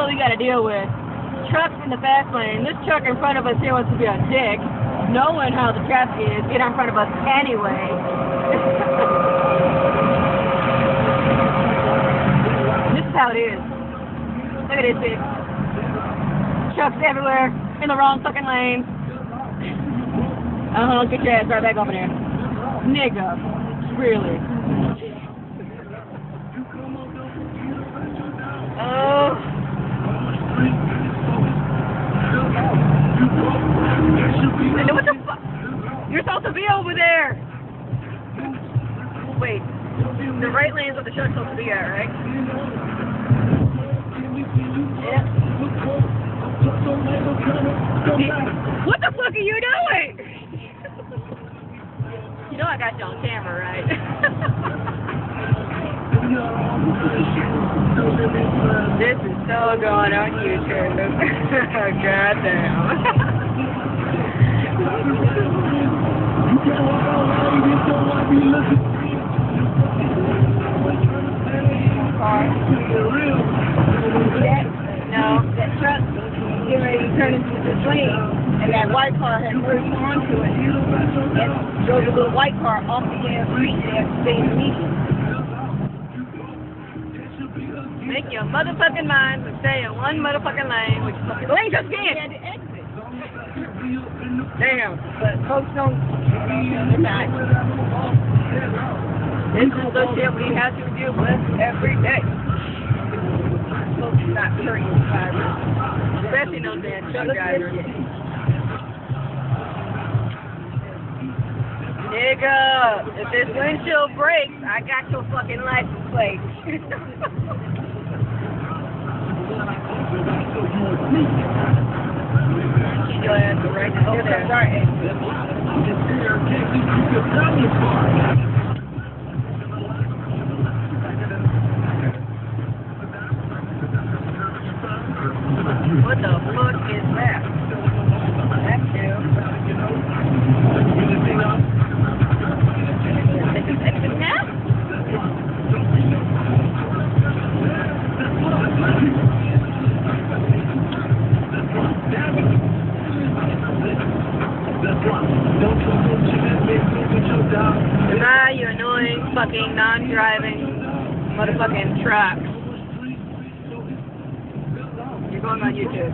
what we gotta deal with. Trucks in the fast lane. This truck in front of us here wants to be a dick. Knowing how the traffic is, get in front of us anyway. This is how it is. Look at this bitch. Trucks everywhere, in the wrong fucking lane. Get your ass right back over there. Nigga. Really. Oh. What the fuck? You're supposed to be over there. Wait. The right lane's what the truck's supposed to be at, right? Yeah. What the fuck are you doing? You know I got you on camera, right? This is so going on YouTube. Goddamn. No, that truck getting ready to turn into the lane, and that white car had merged onto it and drove the little white car off the damn street and had to stay in the median. Make your motherfucking mind to stay in one motherfucking lane, which is fucking lane just again. Damn, but folks don't. They're not. This is the shit we have to deal with every day. Folks not courteous drivers, especially those damn truck drivers. Nigga, if this windshield breaks, I got your fucking license plate. Keep your ass right over there. What the fuck is that? That's you. Take a nap? Goodbye, you annoying fucking non-driving motherfucking trucks. You're going on YouTube.